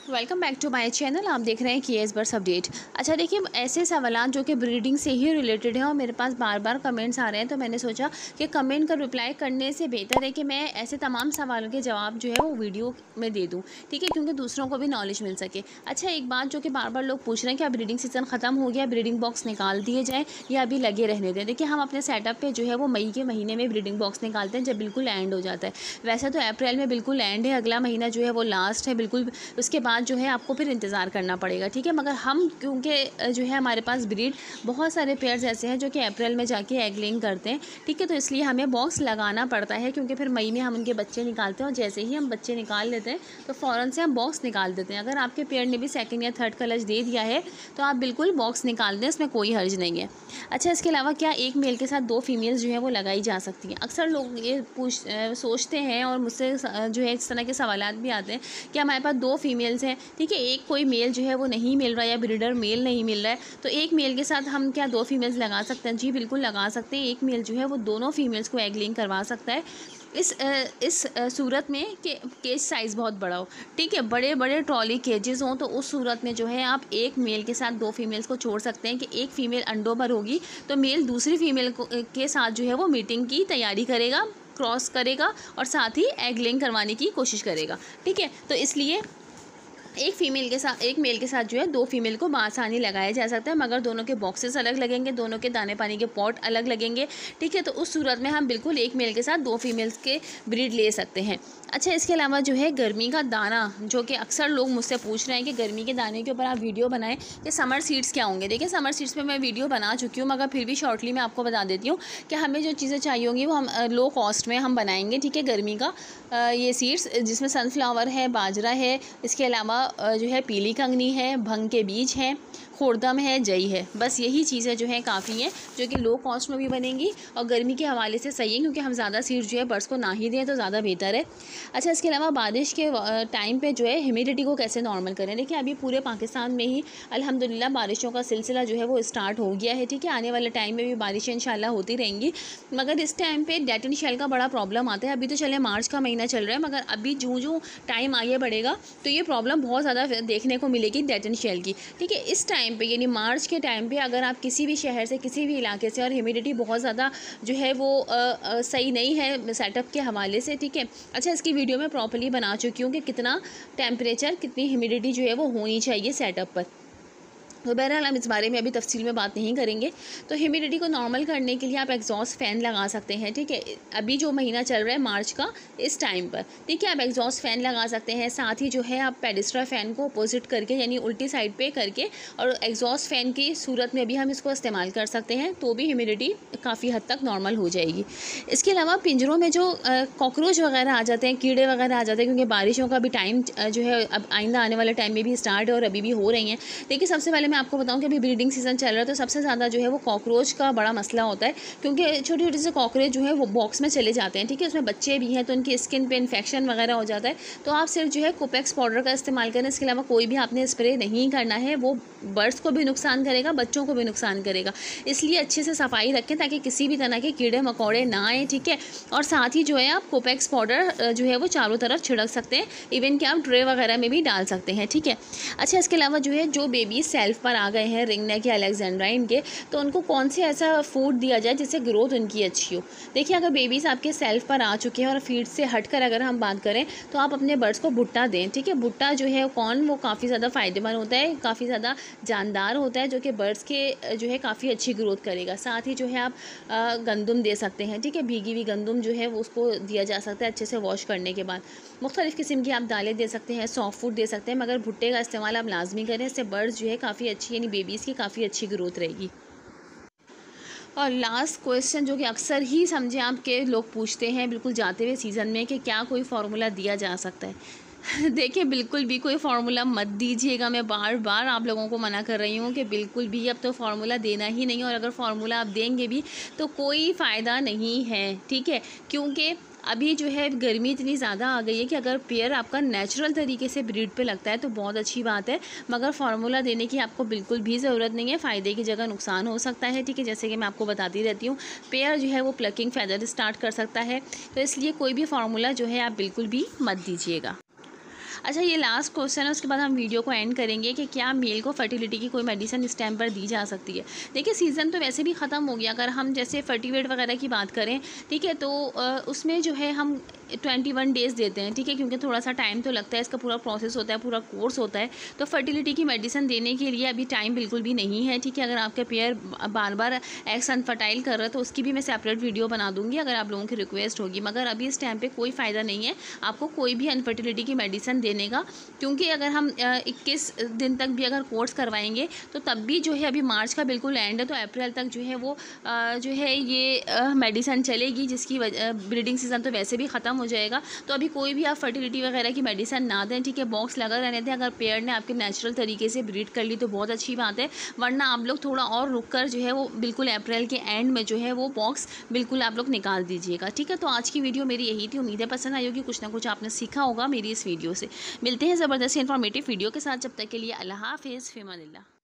Welcome back to my channel. आप देख रहे हैं केएस बर्ड्स अपडेट। अच्छा देखिए, ऐसे सवालात जो कि ब्रीडिंग से ही रिलेटेड हैं और मेरे पास बार बार कमेंट्स आ रहे हैं, तो मैंने सोचा कि कमेंट का रिप्लाई करने से बेहतर है कि मैं ऐसे तमाम सवालों के जवाब जो है वो वीडियो में दे दूं, ठीक है, क्योंकि दूसरों को भी नॉलेज मिल सके। अच्छा, एक बात जो कि बार बार लोग पूछ रहे हैं कि अब ब्रीडिंग सीजन ख़त्म हो गया, ब्रीडिंग बॉक्स निकाल दिए जाएँ या अभी लगे रहने दें। देखिए, हम अपने सेटअप पर जो है वो मई के महीने में ब्रीडिंग बॉक्स निकालते हैं जब बिल्कुल एंड हो जाता है। वैसे तो अप्रैल में बिल्कुल एंड है, अगला महीना जो है वो लास्ट है बिल्कुल, उसके बाद जो है आपको फिर इंतज़ार करना पड़ेगा, ठीक है। मगर हम क्योंकि जो है हमारे पास ब्रीड बहुत सारे पेयर्स ऐसे हैं जो कि अप्रैल में जाके एग लेइंग करते हैं, ठीक है, तो इसलिए हमें बॉक्स लगाना पड़ता है क्योंकि फिर मई में हम उनके बच्चे निकालते हैं और जैसे ही हम बच्चे निकाल लेते हैं तो फ़ौरन से हम बॉक्स निकाल देते हैं। अगर आपके पेयर ने भी सेकंड या थर्ड कलच दे दिया है तो आप बिल्कुल बॉक्स निकाल दें, इसमें कोई हर्ज नहीं है। अच्छा, इसके अलावा क्या एक मेल के साथ 2 फीमेल्स जो है वो लगाई जा सकती हैं? अक्सर लोग ये सोचते हैं और मुझसे जो है इस तरह के सवालात भी आते हैं कि हमारे पास 2 फीमेल्स हैं, ठीक है, एक कोई मेल जो है वो नहीं मिल रहा है या ब्रीडर मेल नहीं मिल रहा है, तो एक मेल के साथ हम क्या 2 फीमेल्स लगा सकते हैं? जी बिल्कुल लगा सकते हैं। एक मेल जो है वो दोनों फीमेल्स को एग लेइंग करवा सकता है इस सूरत में कि केज साइज़ बहुत बड़ा हो, ठीक है, बड़े बड़े ट्रॉली केजेस हों, तो उस सूरत में जो है आप एक मेल के साथ 2 फीमेल्स को छोड़ सकते हैं कि एक फ़ीमेल अंडों पर होगी तो मेल दूसरी फीमेल को के साथ जो है वो मीटिंग की तैयारी करेगा, क्रॉस करेगा और साथ ही एग लेइंग करवाने की कोशिश करेगा, ठीक है। तो इसलिए एक मेल के साथ जो है 2 फीमेल को बआसानी लगाया जा सकता है, मगर दोनों के बॉक्सेस अलग लगेंगे, दोनों के दाने पानी के पॉट अलग लगेंगे, ठीक है। तो उस सूरत में हम बिल्कुल एक मेल के साथ 2 फीमेल्स के ब्रीड ले सकते हैं। अच्छा, इसके अलावा जो है गर्मी का दाना, जो कि अक्सर लोग मुझसे पूछ रहे हैं कि गर्मी के दाने के ऊपर आप वीडियो बनाएं कि समर सीड्स क्या होंगे। देखिए, समर सीड्स पे मैं वीडियो बना चुकी हूँ, मगर फिर भी शॉर्टली मैं आपको बता देती हूँ कि हमें जो चीज़ें चाहिए होंगी वो हम लो कॉस्ट में हम बनाएंगे, ठीक है। गर्मी का ये सीड्स जिसमें सनफ्लावर है, बाजरा है, इसके अलावा जो है पीली कंगनी है, भंग के बीज हैं, खुर्दम है, जई है, बस यही चीज़ें जो हैं काफ़ी हैं जो कि लो कॉस्ट में भी बनेंगी और गर्मी के हवाले से सही है, क्योंकि हम ज़्यादा सीड्स जो है बर्ड्स को ना ही दें तो ज़्यादा बेहतर है। अच्छा, इसके अलावा बारिश के टाइम पे जो है ह्यूमिडिटी को कैसे नॉर्मल करें? देखिए, अभी पूरे पाकिस्तान में ही अल्हम्दुलिल्लाह बारिशों का सिलसिला जो है वो स्टार्ट हो गया है, ठीक है। आने वाले टाइम में भी बारिशें इंशाल्लाह होती रहेंगी, मगर इस टाइम पे डेट एंड शेल का बड़ा प्रॉब्लम आता है। अभी तो चले मार्च का महीना चल रहा है, मगर अभी जो टाइम आगे बढ़ेगा तो ये प्रॉब्लम बहुत ज़्यादा देखने को मिलेगी डेट एंड शेल की, ठीक है। इस टाइम पे यानी मार्च के टाइम पे अगर आप किसी भी शहर से, किसी भी इलाके से, और ह्यूमिडिटी बहुत ज़्यादा जो है वो सही नहीं है सेटअप के हवाले से, ठीक है। अच्छा, इसकी वीडियो मैं प्रॉपर्ली बना चुकी हूँ कि कितना टेम्परेचर, कितनी ह्यूमिडिटी जो है वो होनी चाहिए सेटअप पर, तो बहरहाल हम इस बारे में अभी तफसील में बात नहीं करेंगे। तो ह्यूमिडिटी को नॉर्मल करने के लिए आप एग्जॉस्ट फ़ैन लगा सकते हैं, ठीक है। अभी जो महीना चल रहा है मार्च का, इस टाइम पर, ठीक है, आप एग्जॉस्ट फ़ैन लगा सकते हैं। साथ ही जो है आप पेडिस्ट्रा फ़ैन को अपोजिट करके यानी उल्टी साइड पे करके और एग्जॉस्ट फ़ैन की सूरत में भी हम इसको इस्तेमाल कर सकते हैं, तो भी ह्यूमिडिटी काफ़ी हद तक नॉर्मल हो जाएगी। इसके अलावा पिंजरों में जो कॉकरोच वगैरह आ जाते हैं, कीड़े वगैरह आ जाते हैं, क्योंकि बारिशों का भी टाइम जो है अब आइंदा आने वाले टाइम में भी स्टार्ट है और अभी भी हो रही हैं। देखिए, सबसे पहले आपको बताऊं कि अभी ब्रीडिंग सीजन चल रहा है, तो सबसे ज़्यादा जो है वो कॉकरोच का बड़ा मसला होता है, क्योंकि छोटे छोटे से कॉकरोच जो है वो बॉक्स में चले जाते हैं, ठीक है। उसमें बच्चे भी हैं तो उनकी स्किन पे इन्फेक्शन वगैरह हो जाता है, तो आप सिर्फ जो है कोपेक्स पाउडर का इस्तेमाल करें। इसके अलावा कोई भी आपने स्प्रे नहीं करना है, वो बर्ड्स को भी नुकसान करेगा, बच्चों को भी नुकसान करेगा, इसलिए अच्छे से सफाई रखें ताकि किसी भी तरह के कीड़े मकोड़े ना आए, ठीक है। और साथ ही जो है आप कोपेक्स पाउडर जो है वो चारों तरफ छिड़क सकते हैं, इवन कि आप ट्रे वगैरह में भी डाल सकते हैं, ठीक है। अच्छा, इसके अलावा जो है जो बेबी सेल्फ पर आ गए हैं रिंग नेक या अलेक्जेंड्राइन के, तो उनको कौन से ऐसा फूड दिया जाए जिससे ग्रोथ उनकी अच्छी हो? देखिए, अगर बेबीज़ आपके सेल्फ पर आ चुके हैं और फीड से हटकर अगर हम बात करें तो आप अपने बर्ड्स को भुट्टा दें, ठीक है। भुट्टा जो है वो काफ़ी ज़्यादा फ़ायदेमंद होता है, काफ़ी ज़्यादा जानदार होता है, जो कि बर्ड्स के जो है काफ़ी अच्छी ग्रोथ करेगा। साथ ही जो है आप गंदम दे सकते हैं, ठीक है, भीगी हुई गंदम जो है वो उसको दिया जा सकता है अच्छे से वॉश करने के बाद। मुख्तलिफ़ किस्म की आप दालें दे सकते हैं, सॉफ्ट फूड दे सकते हैं, मगर भुट्टे का इस्तेमाल आप लाजमी करें, इससे बर्ड्स जो है काफ़ी अच्छी यानी बेबीज़ की काफ़ी अच्छी ग्रोथ रहेगी। और लास्ट क्वेश्चन जो कि अक्सर ही समझे आपके लोग पूछते हैं बिल्कुल जाते हुए सीज़न में कि क्या कोई फार्मूला दिया जा सकता है? देखिए, बिल्कुल भी कोई फार्मूला मत दीजिएगा। मैं बार बार आप लोगों को मना कर रही हूँ कि बिल्कुल भी अब तो फार्मूला देना ही नहीं, और अगर फार्मूला आप देंगे भी तो कोई फ़ायदा नहीं है, ठीक है, क्योंकि अभी जो है गर्मी इतनी ज़्यादा आ गई है कि अगर पेयर आपका नेचुरल तरीके से ब्रीड पे लगता है तो बहुत अच्छी बात है, मगर फार्मूला देने की आपको बिल्कुल भी ज़रूरत नहीं है। फ़ायदे की जगह नुकसान हो सकता है, ठीक है, जैसे कि मैं आपको बताती रहती हूँ, पेयर जो है वो प्लकिंग फैदर स्टार्ट कर सकता है, तो इसलिए कोई भी फार्मूला जो है आप बिल्कुल भी मत दीजिएगा। अच्छा, ये लास्ट क्वेश्चन है, उसके बाद हम वीडियो को एंड करेंगे कि क्या मेल को फर्टिलिटी की कोई मेडिसिन इस टाइम पर दी जा सकती है। देखिए, सीज़न तो वैसे भी ख़त्म हो गया, अगर हम जैसे फर्टिवेट वगैरह की बात करें, ठीक है, तो उसमें जो है हम 21 डेज़ देते हैं, ठीक है, क्योंकि थोड़ा सा टाइम तो लगता है, इसका पूरा प्रोसेस होता है, पूरा कोर्स होता है। तो फर्टिलिटी की मेडिसिन देने के लिए अभी टाइम बिल्कुल भी नहीं है, ठीक है। अगर आपका पेयर बार बार एग्स अनफर्टाइल कर रहा है तो उसकी भी मैं सेपरेट वीडियो बना दूंगी, अगर आप लोगों की रिक्वेस्ट होगी। मगर अभी इस टाइम पे कोई फ़ायदा नहीं है आपको कोई भी अनफर्टिलिटी की मेडिसिन देने का, क्योंकि अगर हम 21 दिन तक भी अगर कोर्स करवाएंगे तो तब भी जो है, अभी मार्च का बिल्कुल एंड है, तो अप्रैल तक जो है वो जो है ये मेडिसिन चलेगी, जिसकी ब्रीडिंग सीज़न तो वैसे भी ख़त्म हो जाएगा। तो अभी कोई भी आप फर्टिलिटी वगैरह की मेडिसिन ना दें, ठीक है। बॉक्स लगा रहने दें, अगर पेयर ने आपके नेचुरल तरीके से ब्रीड कर ली तो बहुत अच्छी बात है, वरना आप लोग थोड़ा और रुक कर जो है वो बिल्कुल अप्रैल के एंड में जो है वो बॉक्स बिल्कुल आप लोग निकाल दीजिएगा, ठीक है। तो आज की वीडियो मेरी यही थी, उम्मीद है पसंद आई होगी, कुछ ना कुछ आपने सीखा होगा मेरी इस वीडियो से। मिलते हैं ज़बरदस्त इन्फॉर्मेटिव वीडियो के साथ, जब तक के लिए अल्लाह हाफ़िज़, फ़िमानिल्लाह।